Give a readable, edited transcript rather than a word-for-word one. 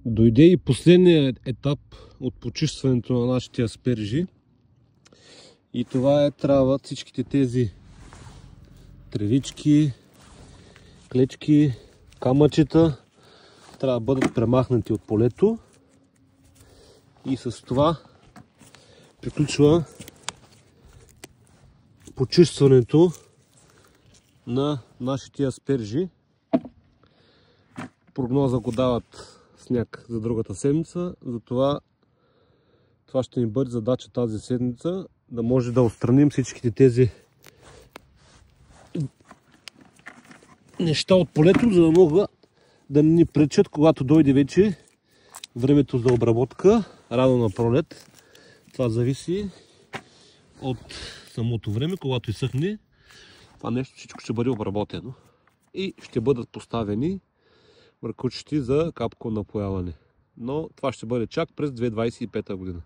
Дойде и последният етап от почистването на нашите аспержи. И това е трябва всичките тези тревички, клечки, камъчета трябва да бъдат премахнати от полето. И с това приключва почистването на нашите аспержи. Прогноза го дават сняг за другата седмица, затова това ще ни бъде задача тази седмица, да може да отстраним всичките тези неща от полето, за да могат да ни пречат, когато дойде вече времето за обработка, рано на пролет. Това зависи от самото време, когато изсъхне, това нещо всичко ще бъде обработено и ще бъдат поставени мръкучети за капково напояване. Но това ще бъде чак през 2025 година.